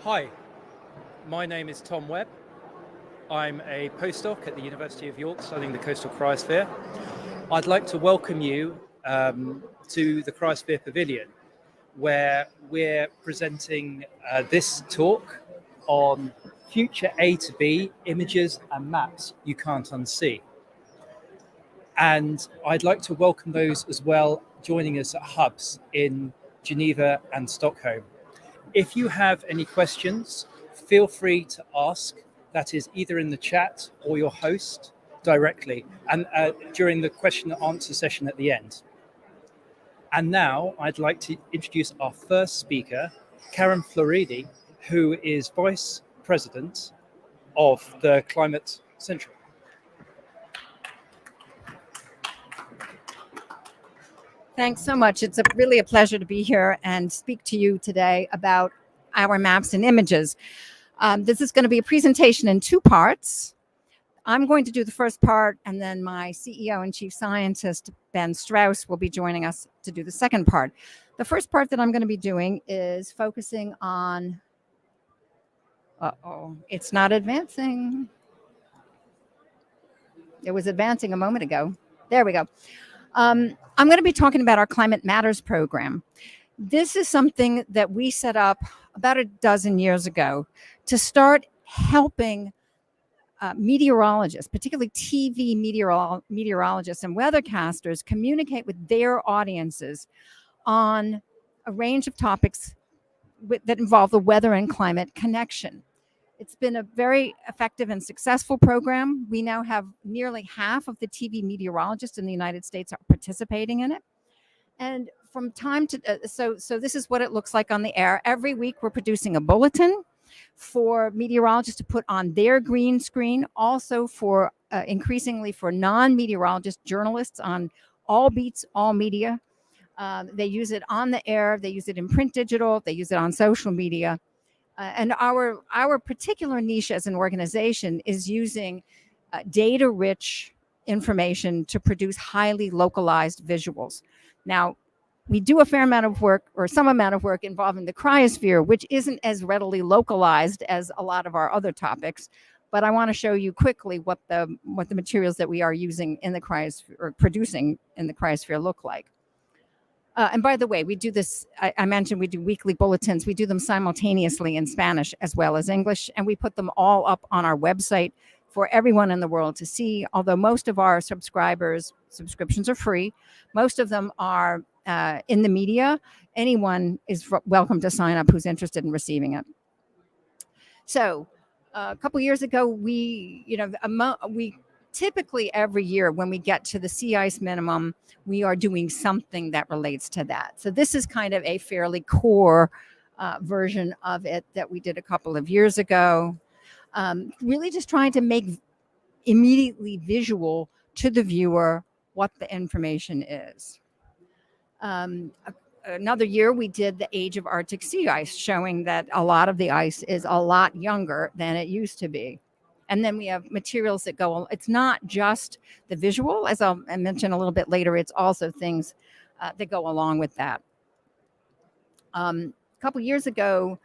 Hi, my name is Tom Webb. I'm a postdoc at the University of York studying the coastal cryosphere. I'd like to welcome you to the Cryosphere Pavilion, where we're presenting this talk on future A to B images and maps you can't unsee. And I'd like to welcome those as well joining us at hubs in Geneva and Stockholm. If you have any questions, feel free to ask. That is either in the chat or your host directly, and during the question and answer session at the end. And now I'd like to introduce our first speaker, Karen Florini, who is Vice President of the Climate Central. Thanks so much. It's really a pleasure to be here and speak to you today about our maps and images. This is going to be a presentation in two parts. I'm going to do the first part, and then my CEO and Chief Scientist, Ben Strauss, will be joining us to do the second part. The first part that I'm going to be doing is focusing on... it's not advancing. It was advancing a moment ago. There we go. I'm going to be talking about our Climate Matters program. This is something that we set up about a dozen years ago to start helping meteorologists, particularly TV meteorologists and weathercasters, communicate with their audiences on a range of topics that involve the weather and climate connection. It's been a very effective and successful program. We now have nearly half of the TV meteorologists in the United States are participating in it. And from time to, so this is what it looks like on the air. Every week we're producing a bulletin for meteorologists to put on their green screen, also for increasingly for non-meteorologist journalists on all beats, all media. They use it on the air, they use it in print digital, they use it on social media. And our particular niche as an organization is using data-rich information to produce highly localized visuals. Now, we do a fair amount of work, or some amount of work, involving the cryosphere, which isn't as readily localized as a lot of our other topics. But I want to show you quickly what the materials that we are using in the cryosphere, or producing in the cryosphere, look like. And by the way, we do this, I mentioned we do weekly bulletins. We do them simultaneously in Spanish as well as English, and we put them all up on our website for everyone in the world to see. Although most of our subscriptions are free, most of them are in the media. Anyone is welcome to sign up who's interested in receiving it. So a couple years ago, we typically every year when we get to the sea ice minimum, we are doing something that relates to that. So this is kind of a fairly core version of it that we did a couple of years ago. Really just trying to make immediately visual to the viewer what the information is. Another year we did the age of Arctic sea ice, showing that a lot of the ice is a lot younger than it used to be. And then we have materials that go, it's not just the visual, as I'll mention a little bit later, it's also things that go along with that. A couple years ago,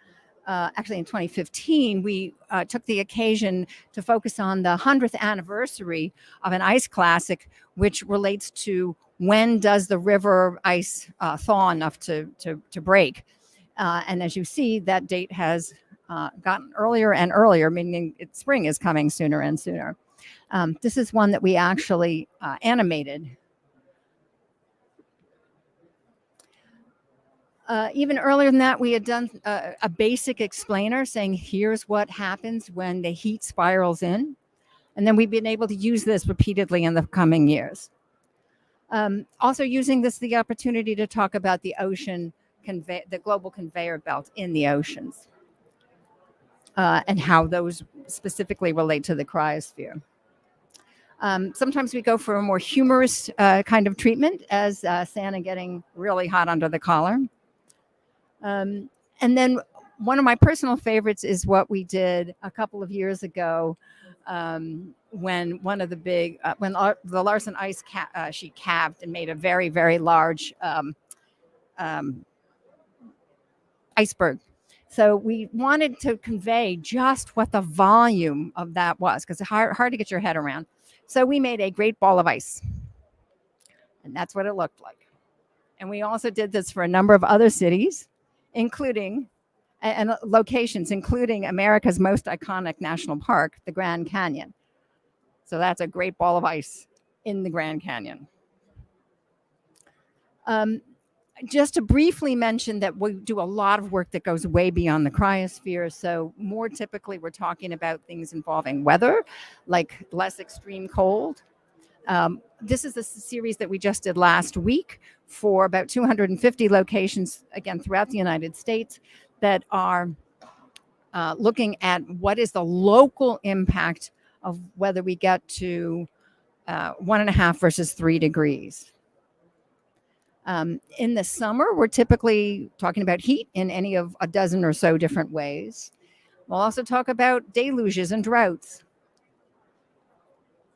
actually in 2015, we took the occasion to focus on the 100th anniversary of an ice classic, which relates to when does the river ice thaw enough to break. And as you see, that date has gotten earlier and earlier, meaning spring is coming sooner and sooner. This is one that we actually animated. Even earlier than that, we had done a basic explainer saying, here's what happens when the heat spirals in. And then we've been able to use this repeatedly in the coming years. Also using this, the opportunity to talk about the ocean, the global conveyor belt in the oceans. And how those specifically relate to the cryosphere. Sometimes we go for a more humorous kind of treatment, as Santa getting really hot under the collar. And then one of my personal favorites is what we did a couple of years ago when one of the big, when the Larsen ice sheet calved and made a very, very large iceberg So we wanted to convey just what the volume of that was, because it's hard to get your head around. So we made a great ball of ice, and that's what it looked like. And we also did this for a number of other cities, including and locations, including America's most iconic national park, the Grand Canyon. So that's a great ball of ice in the Grand Canyon. Just to briefly mention that we do a lot of work that goes way beyond the cryosphere. So more typically, we're talking about things involving weather, like less extreme cold. This is a series that we just did last week for about 250 locations, again, throughout the United States, that are looking at what is the local impact of whether we get to 1.5 versus 3 degrees. In the summer, we're typically talking about heat in any of a dozen or so different ways. We'll also talk about deluges and droughts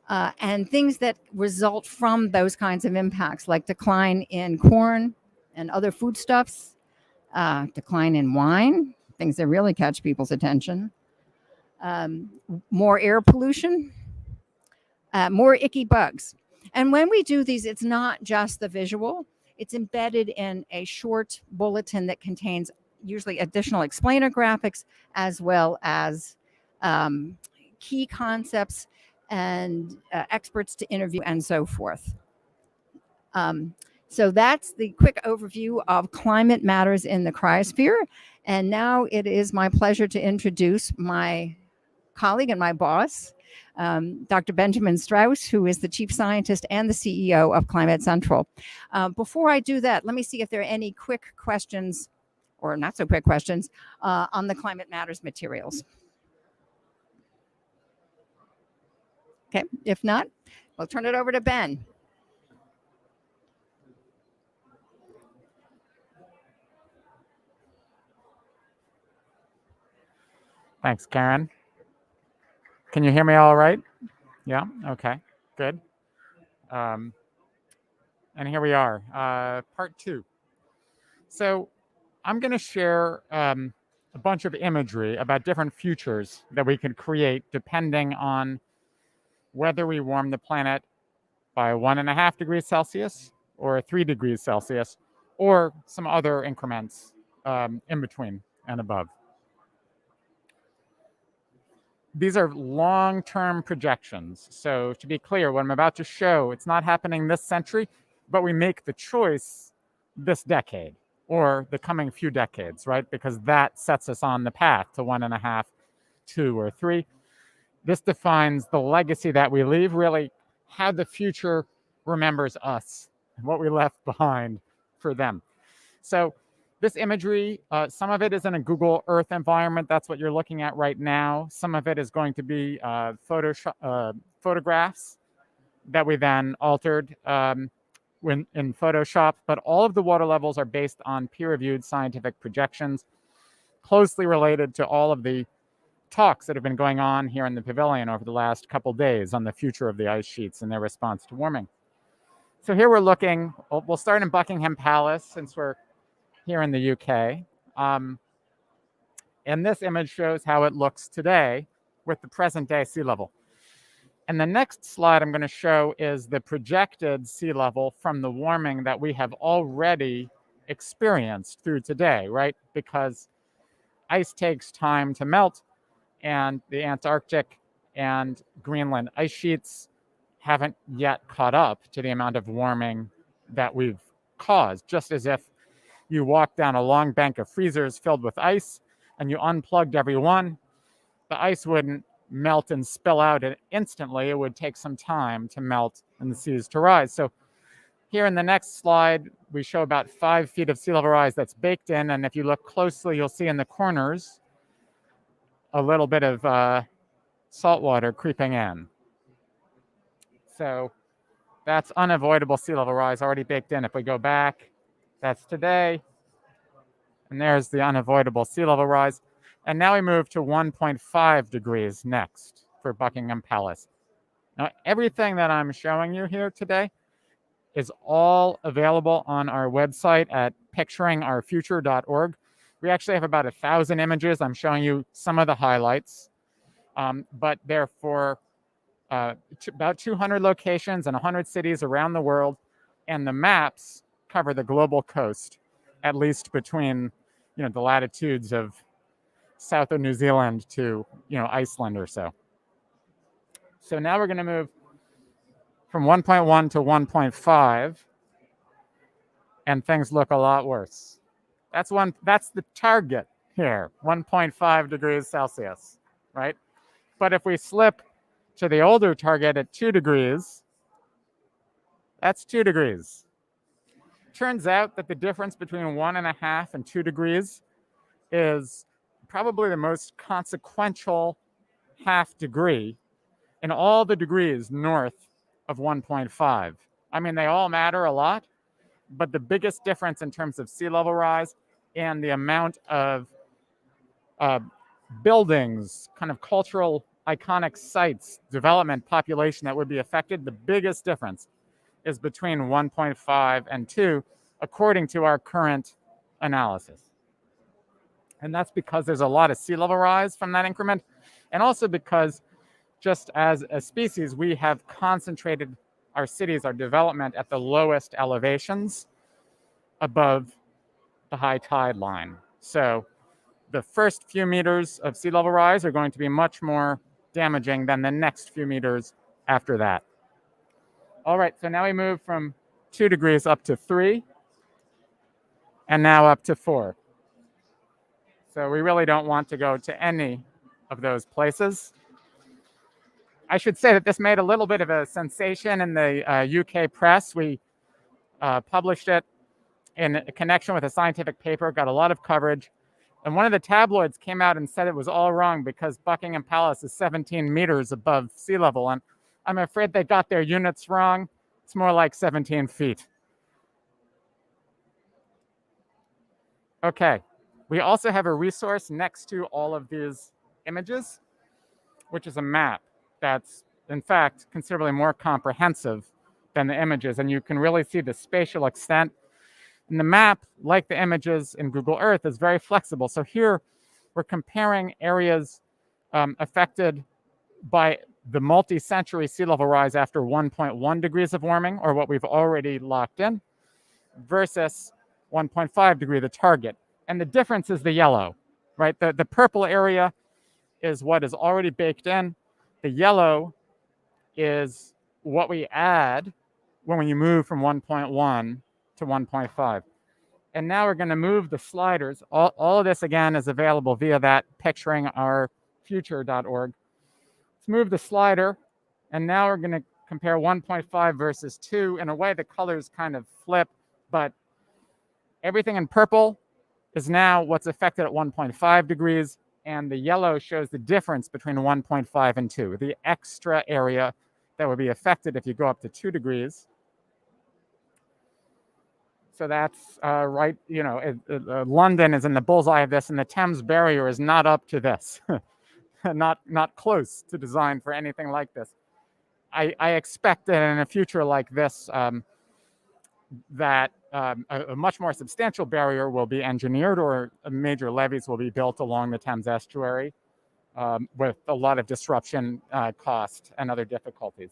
and things that result from those kinds of impacts, like decline in corn and other foodstuffs, decline in wine, things that really catch people's attention, more air pollution, more icky bugs. And when we do these, it's not just the visual. It's embedded in a short bulletin that contains usually additional explainer graphics, as well as key concepts and experts to interview and so forth. So that's the quick overview of climate matters in the cryosphere. And now it is my pleasure to introduce my colleague and my boss, Dr. Benjamin Strauss, who is the chief scientist and the CEO of Climate Central. Before I do that, let me see if there are any quick questions, or not so quick questions, on the Climate Matters materials. Okay, if not, we'll turn it over to Ben. Thanks, Karen. Can you hear me all right? Yeah, okay, good. And here we are, part 2. So I'm going to share a bunch of imagery about different futures that we could create depending on whether we warm the planet by 1.5 degrees Celsius or 3 degrees Celsius, or some other increments in between and above. These are long-term projections. So to be clear, what I'm about to show, it's not happening this century, but we make the choice this decade or the coming few decades, right? Because that sets us on the path to 1.5, 2, or 3. This defines the legacy that we leave, really how the future remembers us and what we left behind for them. So this imagery, some of it is in a Google Earth environment. That's what you're looking at right now. Some of it is going to be photographs that we then altered in Photoshop. But all of the water levels are based on peer-reviewed scientific projections, closely related to all of the talks that have been going on here in the pavilion over the last couple days on the future of the ice sheets and their response to warming. So here we're looking, we'll start in Buckingham Palace since we're here in the UK. And this image shows how it looks today with the present day sea level. And the next slide I'm going to show is the projected sea level from the warming that we have already experienced through today, right? Because ice takes time to melt, and the Antarctic and Greenland ice sheets haven't yet caught up to the amount of warming that we've caused, just as if you walked down a long bank of freezers filled with ice and you unplugged every one, the ice wouldn't melt and spill out instantly. It would take some time to melt and the seas to rise. So here in the next slide, we show about 5 feet of sea level rise that's baked in. And if you look closely, you'll see in the corners a little bit of salt water creeping in. So that's unavoidable sea level rise already baked in. If we go back, that's today. And there's the unavoidable sea level rise. And now we move to 1.5 degrees next for Buckingham Palace. Now, everything that I'm showing you here today is all available on our website at picturingourfuture.org. We actually have about 1,000 images. I'm showing you some of the highlights, but they're for about 200 locations and 100 cities around the world, and the maps cover the global coast, at least between the latitudes of south of New Zealand to Iceland or so. So now we're going to move from 1.1 to 1.5, and things look a lot worse. That's the target here, 1.5 degrees Celsius, right? But if we slip to the older target at 2 degrees, that's 2 degrees. Turns out that the difference between 1.5 and 2 degrees is probably the most consequential half degree in all the degrees north of 1.5. I mean, they all matter a lot, but the biggest difference in terms of sea level rise and the amount of buildings, kind of cultural iconic sites, development, population that would be affected, the biggest difference is between 1.5 and 2, according to our current analysis. And that's because there's a lot of sea level rise from that increment, and also because just as a species, we have concentrated our cities, our development at the lowest elevations above the high tide line. So the first few meters of sea level rise are going to be much more damaging than the next few meters after that. All right, so now we move from 2 degrees up to 3, and now up to 4. So we really don't want to go to any of those places. I should say that this made a little bit of a sensation in the UK press. We published it in connection with a scientific paper, got a lot of coverage. And one of the tabloids came out and said it was all wrong because Buckingham Palace is 17 meters above sea level. And I'm afraid they got their units wrong. It's more like 17 feet. Okay, we also have a resource next to all of these images, which is a map that's, in fact, considerably more comprehensive than the images. And you can really see the spatial extent. And the map, like the images in Google Earth, is very flexible. So here we're comparing areas affected by the multi-century sea level rise after 1.1 degrees of warming, or what we've already locked in, versus 1.5 degree, the target. And the difference is the yellow, right? The purple area is what is already baked in. The yellow is what we add when we move from 1.1 to 1.5. And now we're going to move the sliders. All of this, again, is available via that picturingourfuture.org. Let's move the slider. And now we're going to compare 1.5 versus 2. In a way, the colors kind of flip, but everything in purple is now what's affected at 1.5 degrees. And the yellow shows the difference between 1.5 and 2, the extra area that would be affected if you go up to 2 degrees. So that's right, London is in the bullseye of this, and the Thames Barrier is not up to this, not close to design for anything like this. I expect that in a future like this, that a much more substantial barrier will be engineered, or major levees will be built along the Thames estuary with a lot of disruption, cost, and other difficulties.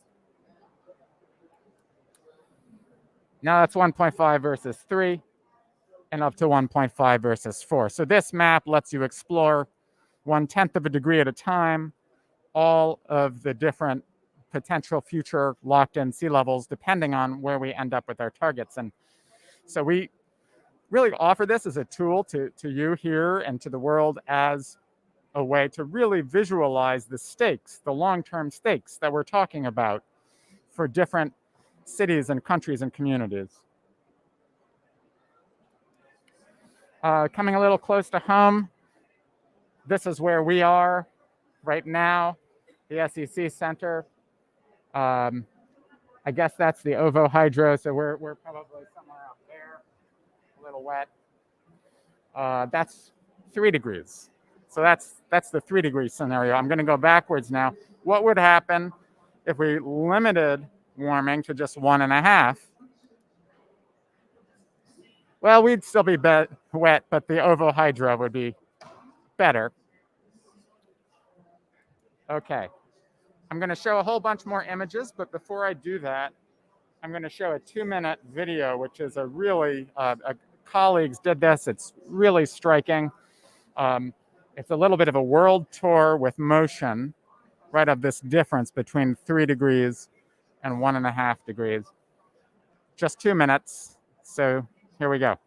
Now that's 1.5 versus 3, and up to 1.5 versus 4. So this map lets you explore 1/10 of a degree at a time, all of the different potential future locked-in sea levels, depending on where we end up with our targets. And so we really offer this as a tool to you here and to the world as a way to really visualize the stakes, the long-term stakes that we're talking about for different cities and countries and communities. Coming a little close to home, this is where we are right now, the SEC Center. I guess that's the OVO hydro, so we're probably somewhere out there, a little wet. That's 3 degrees. So that's the 3 degree scenario. I'm going to go backwards now. What would happen if we limited warming to just 1.5? Well, we'd still be wet, but the ovo hydro would be better. Okay. I'm going to show a whole bunch more images, but before I do that, I'm going to show a 2-minute video, which is a really, colleagues did this. It's really striking. It's a little bit of a world tour with motion, right, of this difference between 3 degrees and 1.5 degrees. Just 2 minutes. So here we go.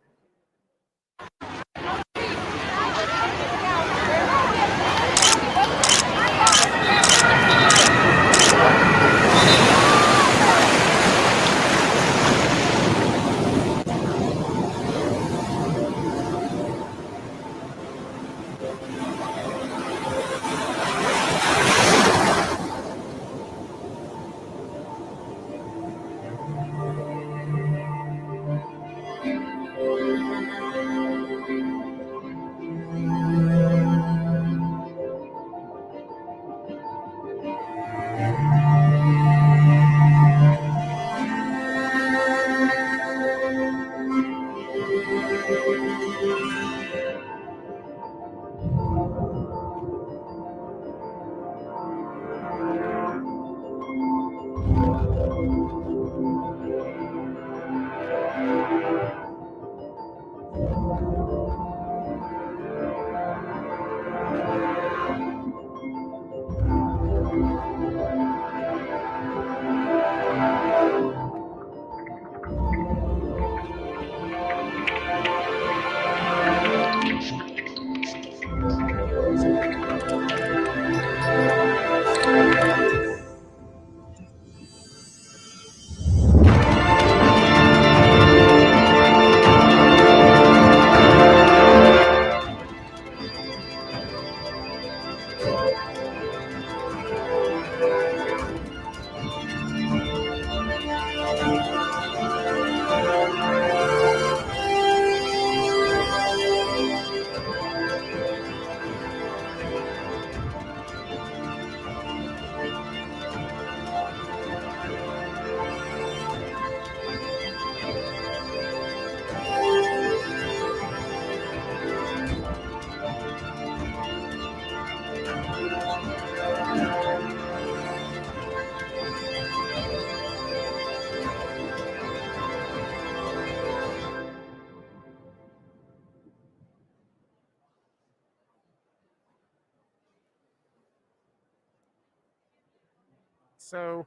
So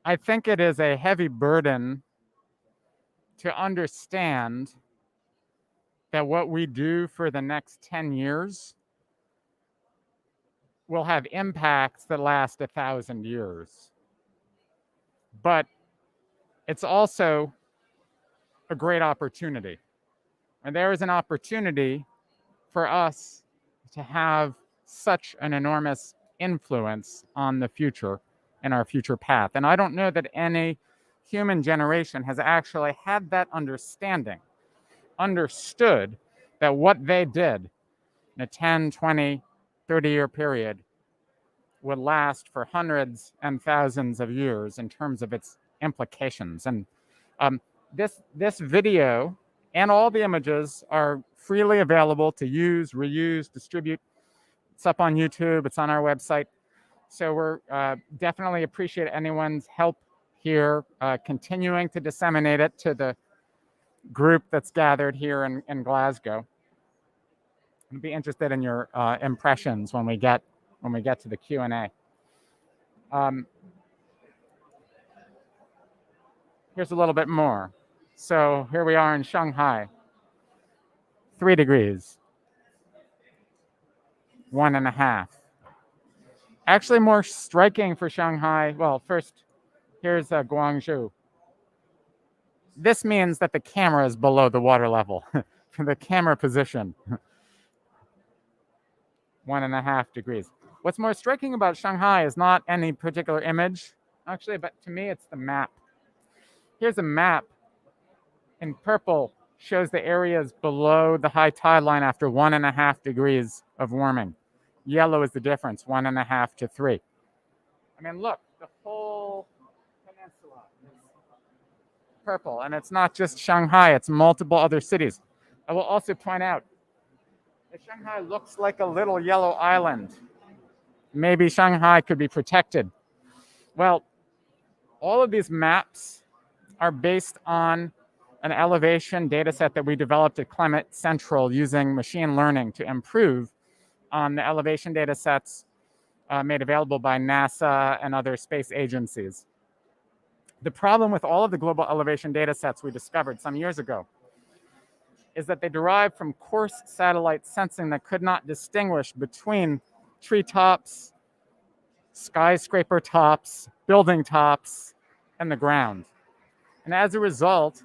I think it is a heavy burden to understand that what we do for the next 10 years will have impacts that last 1,000 years. But it's also a great opportunity. And there is an opportunity for us to have such an enormous influence on the future and our future path. And I don't know that any human generation has actually had that understanding, understood that what they did in a 10, 20, 30-year period would last for hundreds and thousands of years in terms of its implications. And this video and all the images are freely available to use, reuse, distribute. It's up on YouTube. It's on our website. So we're definitely appreciate anyone's help here, continuing to disseminate it to the group that's gathered here in Glasgow. I'd be interested in your impressions when we get to the Q&A. Here's a little bit more. So here we are in Shanghai. 3 degrees. 1.5. Actually more striking for Shanghai. Well, first, here's Guangzhou. This means that the camera is below the water level. The camera position. 1.5 degrees. What's more striking about Shanghai is not any particular image, actually, but to me, it's the map. Here's a map in purple, shows the areas below the high tide line after 1.5 degrees of warming. Yellow is the difference, 1.5 to 3. I mean, look, the whole peninsula is purple. And it's not just Shanghai, it's multiple other cities. I will also point out that Shanghai looks like a little yellow island. Maybe Shanghai could be protected. Well, all of these maps are based on an elevation data set that we developed at Climate Central using machine learning to improve on the elevation data sets made available by NASA and other space agencies. The problem with all of the global elevation data sets we discovered some years ago is that they derive from coarse satellite sensing that could not distinguish between treetops, skyscraper tops, building tops, and the ground. And as a result,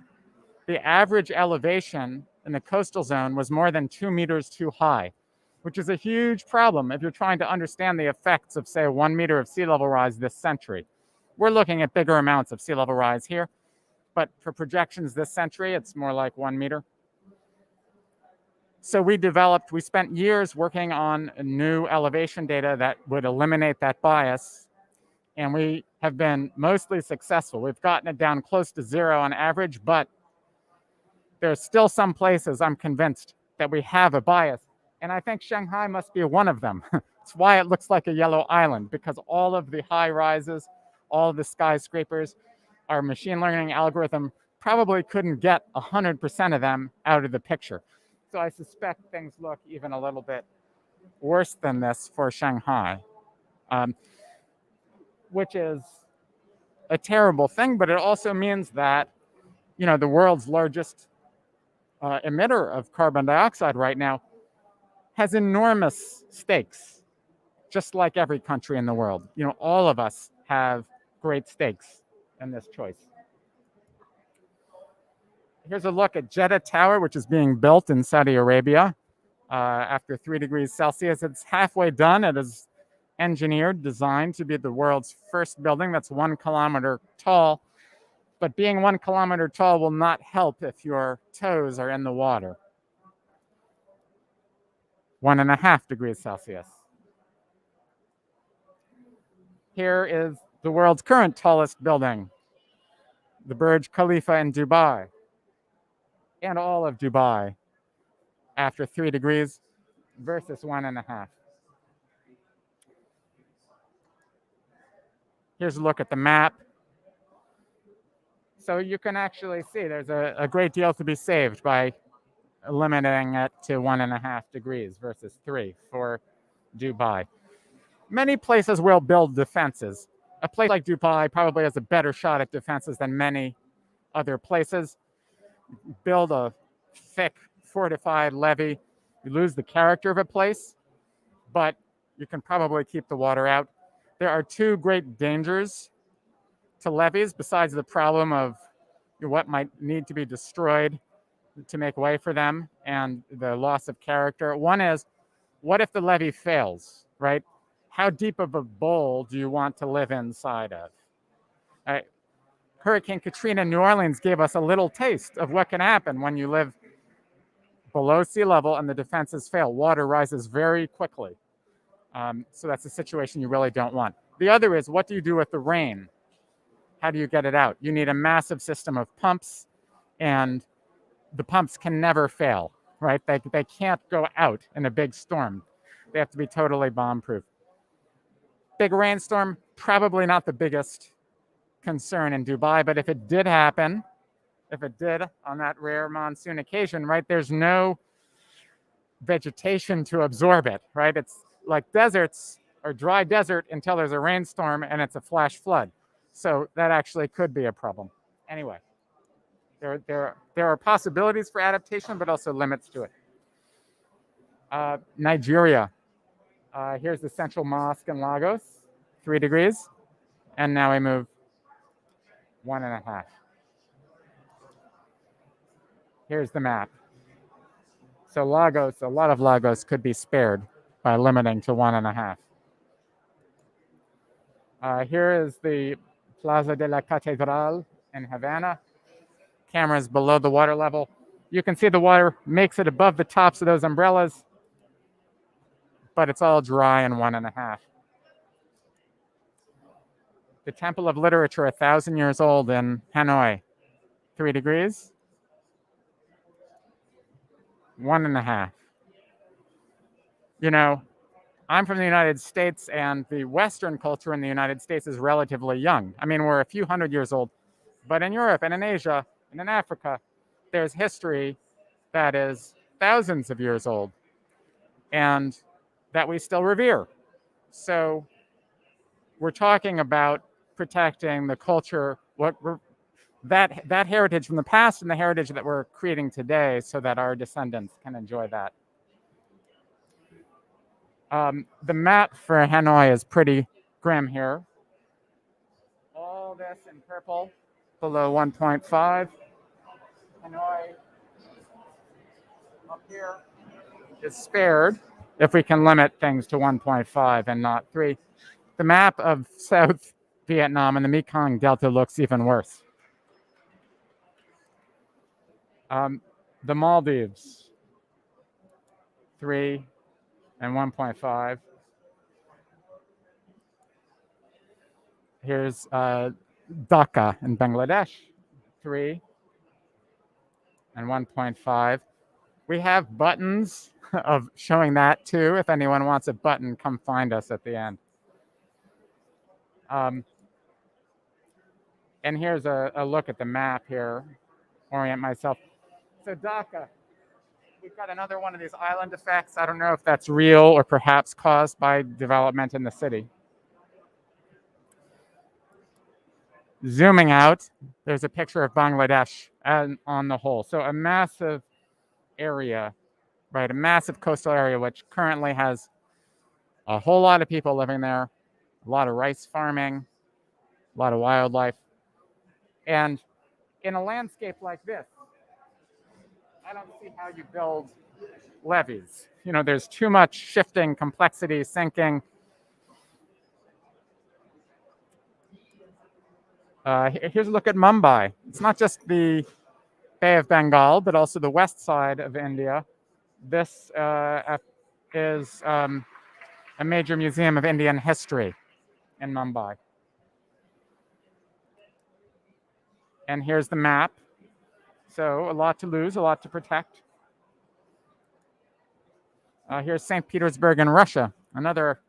the average elevation in the coastal zone was more than 2 meters too high, which is a huge problem if you're trying to understand the effects of, say, 1 meter of sea level rise this century. We're looking at bigger amounts of sea level rise here, but for projections this century, it's more like 1 meter. So we spent years working on new elevation data that would eliminate that bias, and we have been mostly successful. We've gotten it down close to 0 on average, but there are still some places I'm convinced that we have a bias, and I think Shanghai must be one of them. It's why it looks like a yellow island, because all of the high rises, all of the skyscrapers, our machine learning algorithm probably couldn't get 100% of them out of the picture. So I suspect things look even a little bit worse than this for Shanghai, which is a terrible thing, but it also means that, the world's largest emitter of carbon dioxide right now has enormous stakes, just like every country in the world. All of us have great stakes in this choice. Here's a look at Jeddah Tower, which is being built in Saudi Arabia after 3 degrees Celsius. It's halfway done. It is engineered, designed to be the world's first building that's 1 kilometer tall. But being 1 kilometer tall will not help if your toes are in the water. 1.5 degrees Celsius. Here is the world's current tallest building, the Burj Khalifa in Dubai. And all of Dubai after 3 degrees versus 1.5. Here's a look at the map. So you can actually see there's a great deal to be saved by limiting it to 1.5 degrees versus 3 for Dubai. Many places will build defenses. A place like Dubai probably has a better shot at defenses than many other places. Build a thick, fortified levee. You lose the character of a place, but you can probably keep the water out. There are 2 great dangers to levees besides the problem of what might need to be destroyed to make way for them and the loss of character. One is, what if the levee fails, right? How deep of a bowl do you want to live inside of? Hurricane Katrina in New Orleans gave us a little taste of what can happen when you live below sea level and the defenses fail. Water rises very quickly. So that's a situation you really don't want. The other is, what do you do with the rain? How do you get it out? You need a massive system of pumps, and the pumps can never fail, right? They can't go out in a big storm. They have to be totally bomb-proof. Big rainstorm, probably not the biggest concern in Dubai, but if it did happen, on that rare monsoon occasion, right, there's no vegetation to absorb it, right? It's like deserts or dry desert until there's a rainstorm and it's a flash flood. So that actually could be a problem. Anyway, there are possibilities for adaptation, but also limits to it. Nigeria. Here's the central mosque in Lagos, 3 degrees. And now we move 1.5. Here's the map. So Lagos, a lot of Lagos could be spared by limiting to 1.5. Here is the Plaza de la Catedral in Havana. Cameras below the water level. You can see the water makes it above the tops of those umbrellas, but it's all dry in 1.5. The Temple of Literature, 1,000 years old in Hanoi, 3 degrees. 1.5. You know, I'm from the United States, and the Western culture in the United States is relatively young. I mean, we're a few hundred years old. But in Europe and in Asia and in Africa, there's history that is thousands of years old and that we still revere. So we're talking about protecting the culture, that heritage from the past and the heritage that we're creating today so that our descendants can enjoy that. The map for Hanoi is pretty grim here. All this in purple, below 1.5. Hanoi up here is spared if we can limit things to 1.5 and not 3. The map of South Vietnam and the Mekong Delta looks even worse. The Maldives, 3 and 1.5. Here's Dhaka in Bangladesh, 3 and 1.5. We have buttons of showing that too. If anyone wants a button, come find us at the end. And here's a look at the map here, orient myself. So Dhaka, we've got another one of these island effects. I don't know if that's real or perhaps caused by development in the city. Zooming out, there's a picture of Bangladesh on the whole. So a massive area, right? A massive coastal area, which currently has a whole lot of people living there, a lot of rice farming, a lot of wildlife. And in a landscape like this, I don't see how you build levees. You know, there's too much shifting, complexity, sinking. Here's a look at Mumbai. It's not just the Bay of Bengal, but also the west side of India. This is a major museum of Indian history in Mumbai. And here's the map. So a lot to lose, a lot to protect. Here's St. Petersburg in Russia, another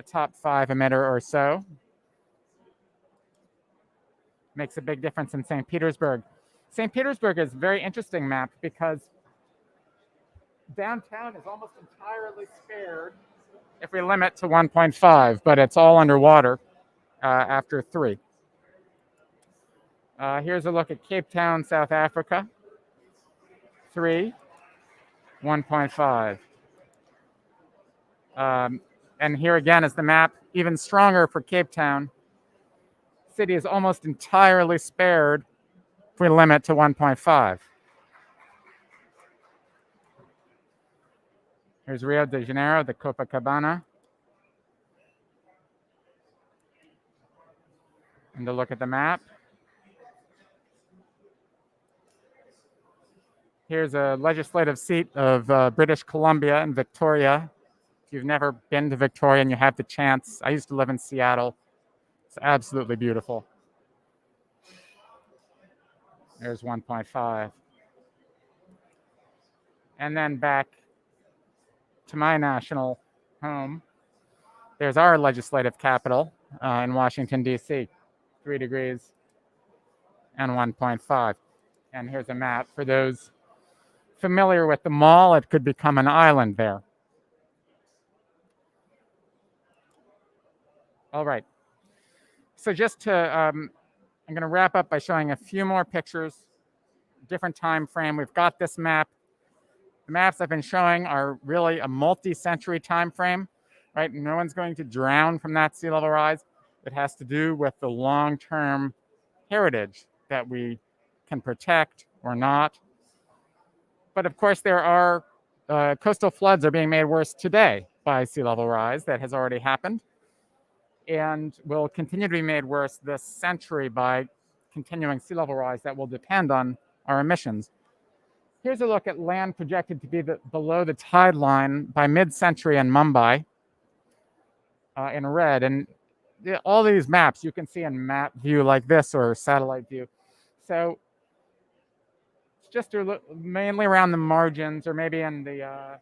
top 5 emitter or so. Makes a big difference in St. Petersburg. St. Petersburg is a very interesting map because downtown is almost entirely spared if we limit to 1.5, but it's all underwater after 3. Here's a look at Cape Town, South Africa. 3, 1.5. And here again is the map, even stronger for Cape Town. City is almost entirely spared if we limit to 1.5. Here's Rio de Janeiro, the Copacabana. And to look at the map. Here's a legislative seat of British Columbia in Victoria. If you've never been to Victoria and you have the chance, I used to live in Seattle. It's absolutely beautiful. There's 1.5. And then back to my national home, there's our legislative capital in Washington, D.C., 3 degrees and 1.5. And here's a map. For those familiar with the mall, it could become an island there. All right. So just to, I'm going to wrap up by showing a few more pictures, different time frame. We've got this map. The maps I've been showing are really a multi-century time frame, right? No one's going to drown from that sea level rise. It has to do with the long-term heritage that we can protect or not. But of course, there are coastal floods are being made worse today by sea level rise that has already happened, and will continue to be made worse this century by continuing sea level rise that will depend on our emissions. Here's a look at land projected to be below the tide line by mid-century in Mumbai in red. And all these maps you can see in map view like this or satellite view. So just mainly around the margins or maybe in the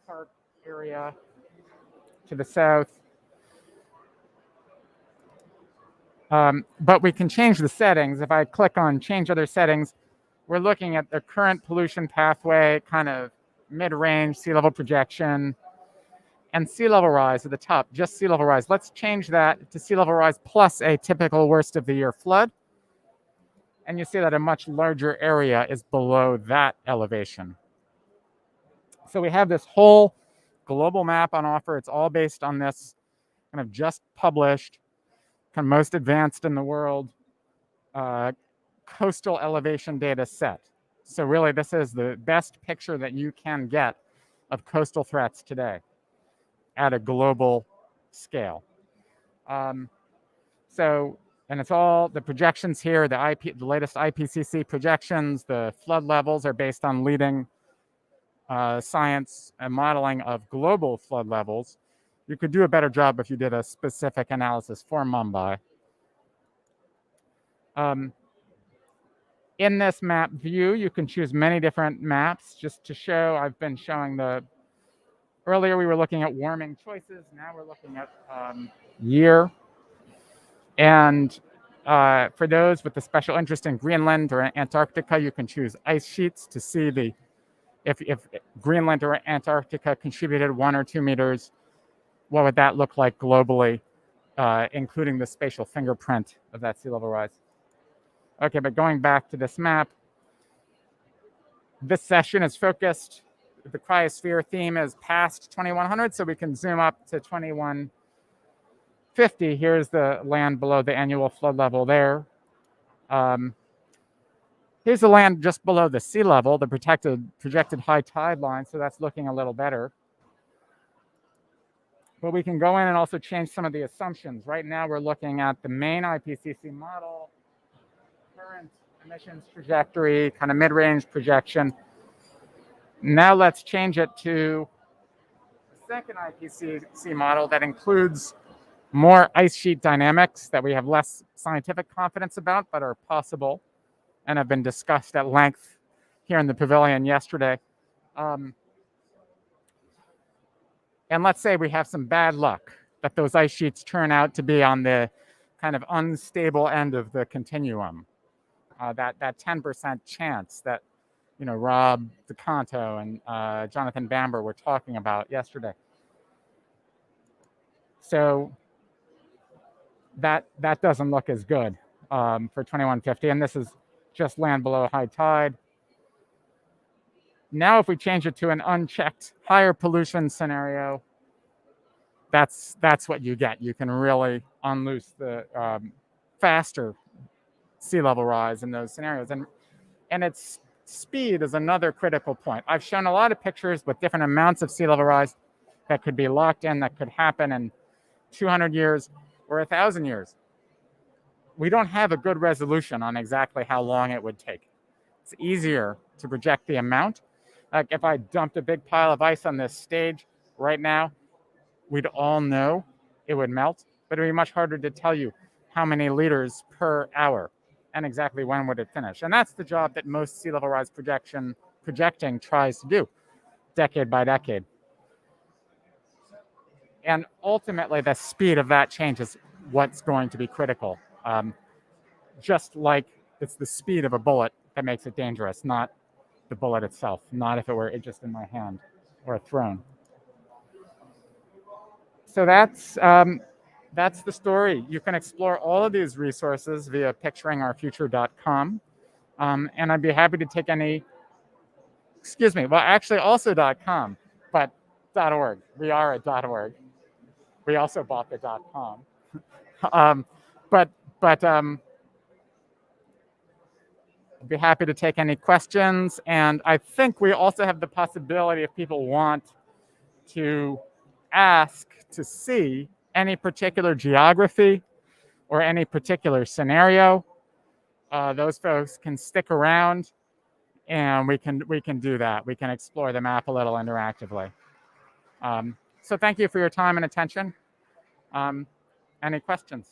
park area to the south. But we can change the settings. If I click on change other settings, we're looking at the current pollution pathway, kind of mid-range sea level projection, and sea level rise at the top, just sea level rise. Let's change that to sea level rise plus a typical worst of the year flood. And you see that a much larger area is below that elevation. So we have this whole global map on offer. It's all based on this kind of just published, kind of most advanced in the world coastal elevation data set. So really, this is the best picture that you can get of coastal threats today at a global scale. And it's all the projections here, the latest IPCC projections. The flood levels are based on leading science and modeling of global flood levels. You could do a better job if you did a specific analysis for Mumbai. In this map view, you can choose many different maps. Just to show, I've been showing earlier we were looking at warming choices. Now we're looking at year. And for those with a special interest in Greenland or Antarctica, you can choose ice sheets to see if Greenland or Antarctica contributed 1 or 2 meters, what would that look like globally, including the spatial fingerprint of that sea level rise. Okay, but going back to this map, this session is focused, the cryosphere theme is past 2100, so we can zoom up to 2150. Here's the land below the annual flood level there. Here's the land just below the sea level, the projected high tide line, so that's looking a little better. But we can go in and also change some of the assumptions. Right now we're looking at the main IPCC model, current emissions trajectory, kind of mid-range projection. Now let's change it to the second IPCC model that includes more ice sheet dynamics that we have less scientific confidence about, but are possible and have been discussed at length here in the pavilion yesterday. And let's say we have some bad luck, that those ice sheets turn out to be on the kind of unstable end of the continuum. That 10% chance that Rob DeCanto and Jonathan Bamber were talking about yesterday. So that doesn't look as good for 2150, and this is just land below high tide. Now if we change it to an unchecked higher pollution scenario, that's what you get. You can really unloose the faster sea level rise in those scenarios. And its speed is another critical point. I've shown a lot of pictures with different amounts of sea level rise that could be locked in, that could happen in 200 years or 1,000 years. We don't have a good resolution on exactly how long it would take. It's easier to project the amount. Like if I dumped a big pile of ice on this stage right now, we'd all know it would melt, but it would be much harder to tell you how many liters per hour and exactly when would it finish. And that's the job that most sea level rise projecting tries to do, decade by decade. And ultimately, the speed of that change is what's going to be critical. Just like it's the speed of a bullet that makes it dangerous, not the bullet itself, not if it were just in my hand or thrown. So that's the story. You can explore all of these resources via picturingourfuture.com. And I'd be happy to take any, actually also .com, but .org. We are at .org. We also bought the .com. I'd be happy to take any questions. And I think we also have the possibility, if people want to ask to see any particular geography or any particular scenario, those folks can stick around and we can do that. We can explore the map a little interactively. So thank you for your time and attention. Any questions?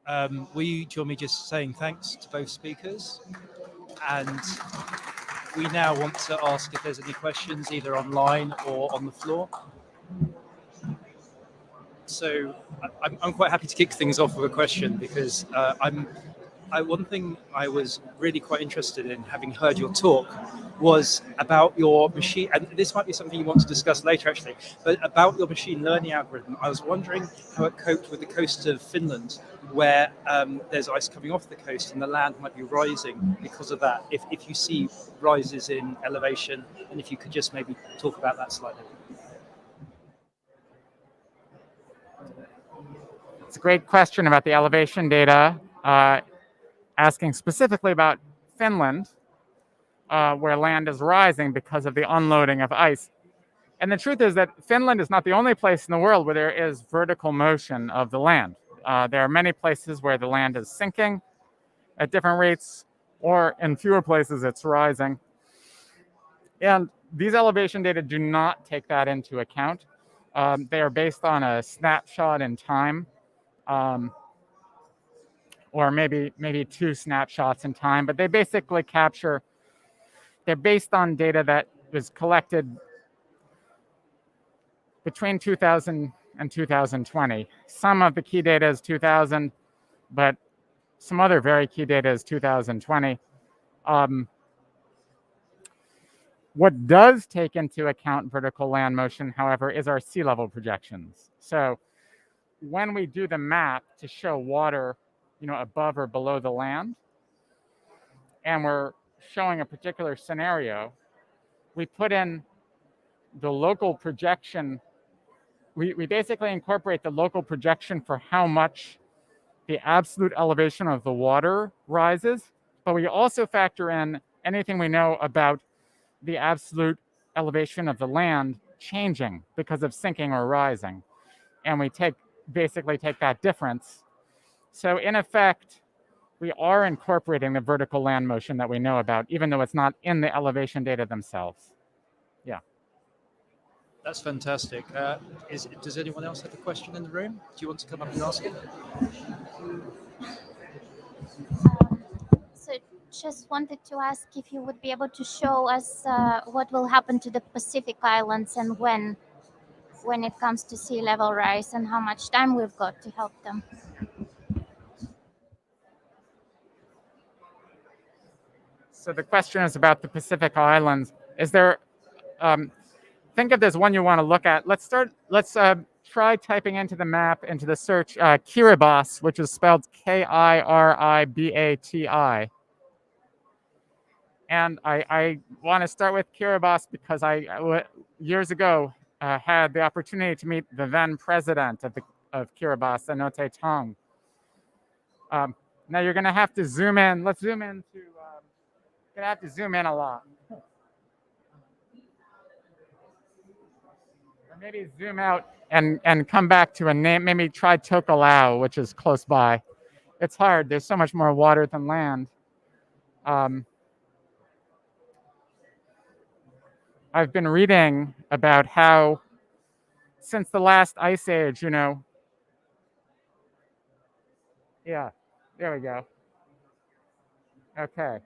Will you join me just saying thanks to both speakers? And we now want to ask if there's any questions either online or on the floor. So I'm quite happy to kick things off with a question because one thing I was really quite interested in, having heard your talk, was about your machine, and this might be something you want to discuss later actually, but about your machine learning algorithm. I was wondering how it coped with the coast of Finland, where there's ice coming off the coast and the land might be rising because of that. If you see rises in elevation, and if you could just maybe talk about that slightly. It's a great question about the elevation data, asking specifically about Finland, where land is rising because of the unloading of ice. And the truth is that Finland is not the only place in the world where there is vertical motion of the land. There are many places where the land is sinking at different rates, or in fewer places it's rising. And these elevation data do not take that into account. They are based on a snapshot in time, or maybe two snapshots in time, but they basically capture, they're based on data that was collected between 2000 and 2020. Some of the key data is 2000, but some other very key data is 2020. What does take into account vertical land motion, however, is our sea level projections. So when we do the map to show water, above or below the land, and we're showing a particular scenario, we put in the local projection. We basically incorporate the local projection for how much the absolute elevation of the water rises, but we also factor in anything we know about the absolute elevation of the land changing because of sinking or rising. And we basically take that difference. So in effect, we are incorporating the vertical land motion that we know about, even though it's not in the elevation data themselves. Yeah. That's fantastic. Does anyone else have a question in the room? Do you want to come up and ask it? So just wanted to ask if you would be able to show us what will happen to the Pacific Islands and when it comes to sea level rise, and how much time we've got to help them. So the question is about the Pacific Islands. Is there, think if there's one you want to look at. Let's try typing into the map, into the search, Kiribati, which is spelled Kiribati. And I want to start with Kiribati because I years ago had the opportunity to meet the then president of Kiribati, Anote Tong. Now you're going to have to zoom in. Let's zoom in to, you're going to have to zoom in a lot. Or maybe zoom out and come back to a name, maybe try Tokelau, which is close by. It's hard, there's so much more water than land. I've been reading about how since the last ice age, yeah, there we go. Okay.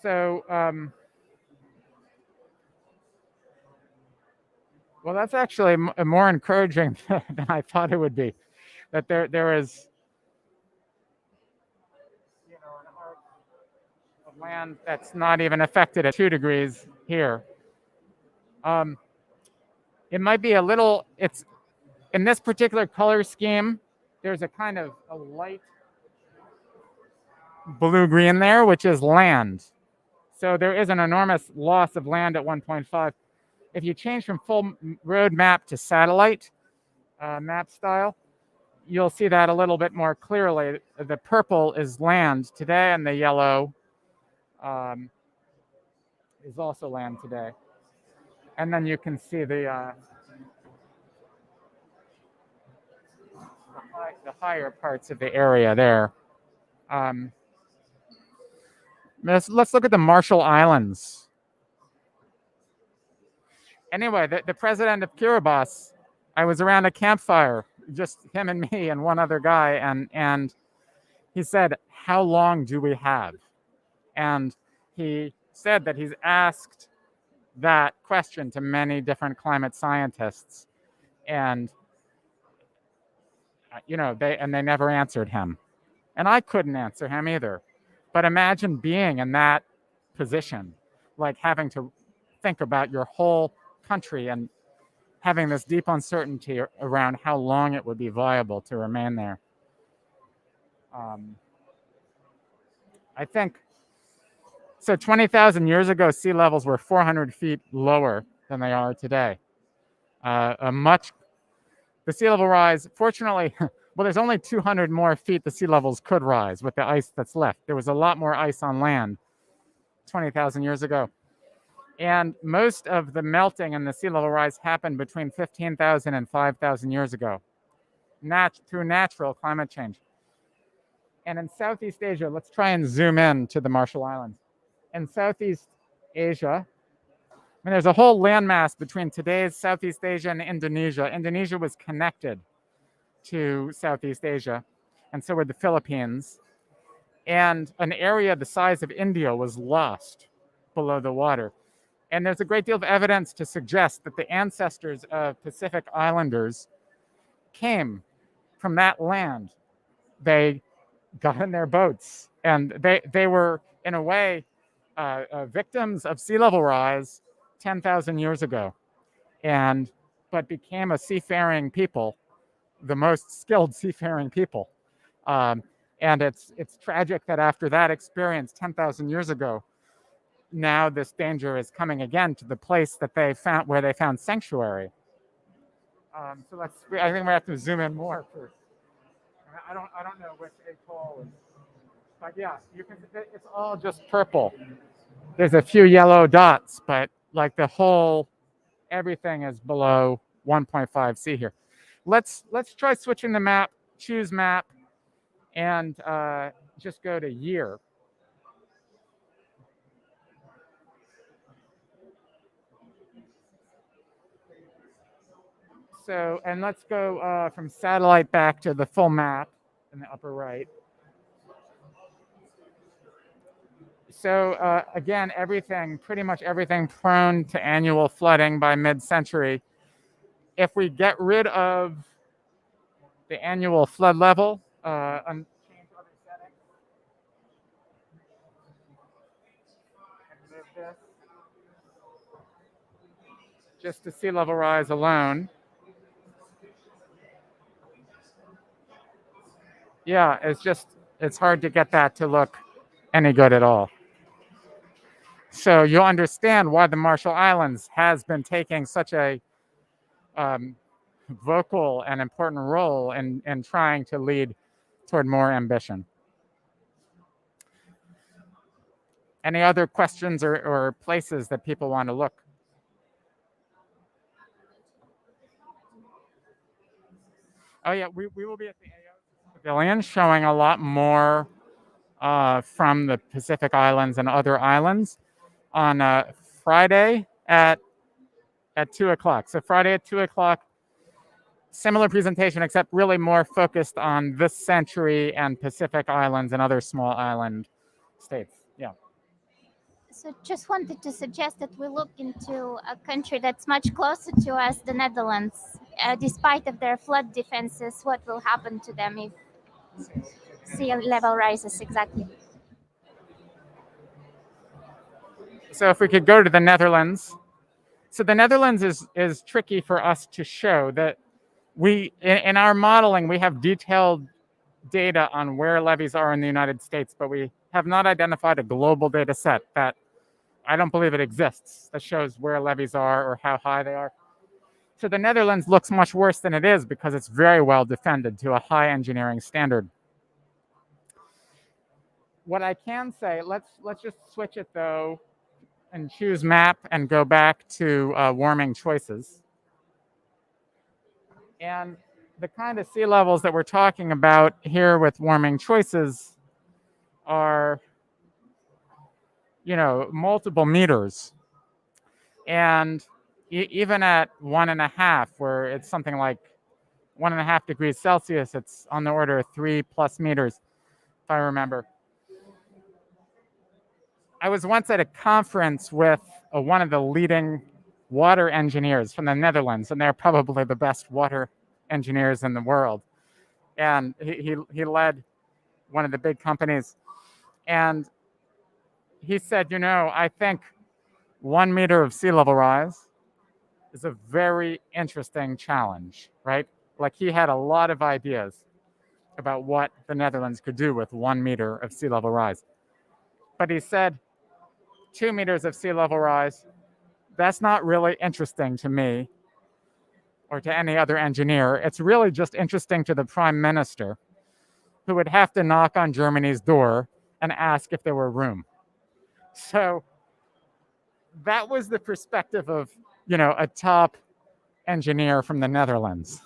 So, well, that's actually more encouraging than I thought it would be. That there is, an arc of land that's not even affected at 2 degrees here. It might be a little. It's in this particular color scheme. There's a kind of a light blue-green there, which is land. So there is an enormous loss of land at 1.5. If you change from full road map to satellite map style, you'll see that a little bit more clearly. The purple is land today, and the yellow is also land today. And then you can see the higher parts of the area there. Let's look at the Marshall Islands. Anyway, the president of Kiribati, I was around a campfire, just him and me and one other guy, and he said, "How long do we have?" And he said that he's asked that question to many different climate scientists, and they never answered him, and I couldn't answer him either. But imagine being in that position, like having to think about your whole country and having this deep uncertainty around how long it would be viable to remain there. I think, so 20,000 years ago, sea levels were 400 feet lower than they are today. The sea level rise, fortunately, well, there's only 200 more feet the sea levels could rise with the ice that's left. There was a lot more ice on land 20,000 years ago. And most of the melting and the sea level rise happened between 15,000 and 5,000 years ago, through natural climate change. And in Southeast Asia, let's try and zoom in to the Marshall Islands. In Southeast Asia, there's a whole landmass between today's Southeast Asia and Indonesia. Indonesia was connected to Southeast Asia, and so were the Philippines. And an area the size of India was lost below the water. And there's a great deal of evidence to suggest that the ancestors of Pacific Islanders came from that land. They got in their boats, and they were, in a way, victims of sea level rise 10,000 years ago, but became a seafaring people, the most skilled seafaring people. And it's tragic that after that experience 10,000 years ago, now this danger is coming again to the place that they found, where they found sanctuary. I think we have to zoom in more first. I don't know which atoll is, but yeah, it's all just purple. There's a few yellow dots, but like everything is below 1.5 C here. Let's try switching the map, choose map, and just go to year. So, and let's go from satellite back to the full map in the upper right. So again, pretty much everything prone to annual flooding by mid-century. If we get rid of the annual flood level, and change other settings, and move this just to sea level rise alone. Yeah, it's hard to get that to look any good at all. So you'll understand why the Marshall Islands has been taking such a vocal and important role in trying to lead toward more ambition. Any other questions or places that people want to look? Oh yeah, we will be at the AO Pavilion showing a lot more from the Pacific Islands and other islands on Friday at 2 o'clock. So Friday at 2 o'clock, similar presentation, except really more focused on this century and Pacific Islands and other small island states. Yeah. So just wanted to suggest that we look into a country that's much closer to us, the Netherlands. Despite of their flood defenses, what will happen to them if sea level rises? Exactly. So if we could go to the Netherlands. So the Netherlands is tricky for us to show that in our modeling, we have detailed data on where levees are in the United States, but we have not identified a global data set that I don't believe it exists that shows where levees are or how high they are. So the Netherlands looks much worse than it is because it's very well defended to a high engineering standard. What I can say, let's just switch it though and choose map and go back to warming choices. And the kind of sea levels that we're talking about here with warming choices are, multiple meters. And even at 1.5, where it's something like 1.5 degrees Celsius, it's on the order of 3+ meters, if I remember. I was once at a conference with one of the leading water engineers from the Netherlands, and they're probably the best water engineers in the world. And he led one of the big companies. And he said, you know, I think 1 meter of sea level rise is a very interesting challenge, right? Like, he had a lot of ideas about what the Netherlands could do with 1 meter of sea level rise. But he said, 2 meters of sea level rise, that's not really interesting to me or to any other engineer. It's really just interesting to the prime minister, who would have to knock on Germany's door and ask if there were room. So that was the perspective of, you know, a top engineer from the Netherlands.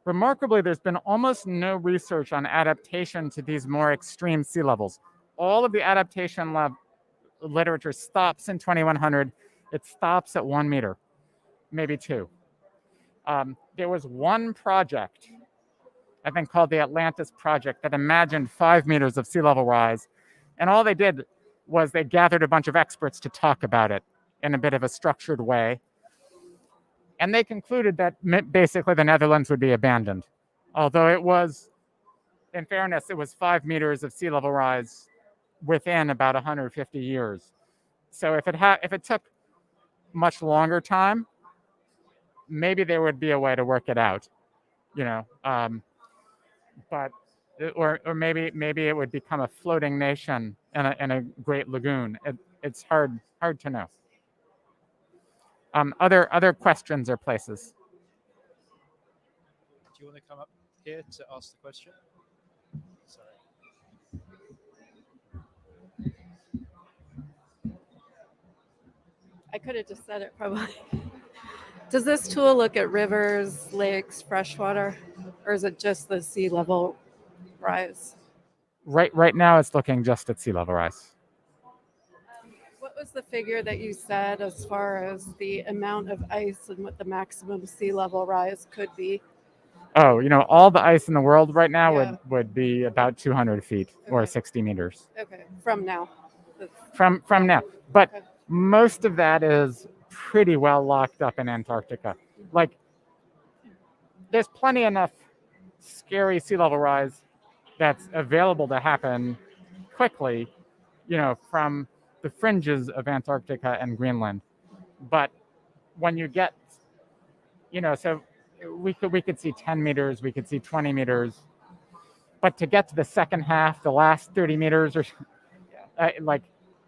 Remarkably, there's been almost no research on adaptation to these more extreme sea levels. All of the adaptation literature stops in 2100. It stops at 1 meter, maybe 2. There was one project, I think called the Atlantis Project, that imagined 5 meters of sea level rise. And all they did was they gathered a bunch of experts to talk about it in a bit of a structured way. And they concluded that basically the Netherlands would be abandoned. Although it was, in fairness, it was 5 meters of sea level rise within about 150 years. So if it took much longer time, maybe there would be a way to work it out, you know. But maybe it would become a floating nation in a great lagoon. It's hard to know. Other questions or places? Do you want to come up here to ask the question? Sorry. I could have just said it probably. Does this tool look at rivers, lakes, freshwater, or is it just the sea level rise? Right now, it's looking just at sea level rise. What was the figure that you said as far as the amount of ice and what the maximum sea level rise could be? Oh, you know, all the ice in the world right now would be about 200 feet or 60 meters. Okay, from now. From now. But most of that is pretty well locked up in Antarctica. Like, there's plenty enough scary sea level rise that's available to happen quickly, you know, from the fringes of Antarctica and Greenland. But when you get, you know, so we could see 10 meters, we could see 20 meters. But to get to the second half, the last 30 meters, or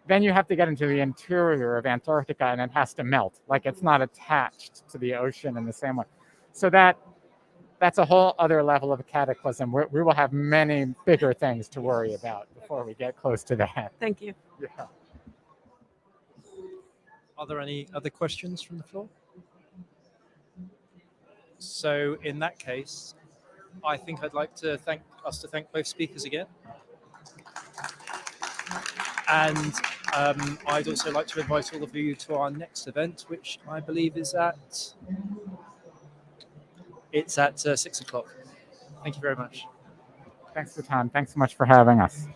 then you have to get into the interior of Antarctica and it has to melt. Like, it's not attached to the ocean in the same way. So that's a whole other level of a cataclysm. We will have many bigger things to worry about before we get close to that. Thank you. Yeah. Are there any other questions from the floor? So in that case, I think I'd like to thank both speakers again. And I'd also like to invite all of you to our next event, which I believe is at 6 o'clock. Thank you very much. Thanks for the time. Thanks so much for having us.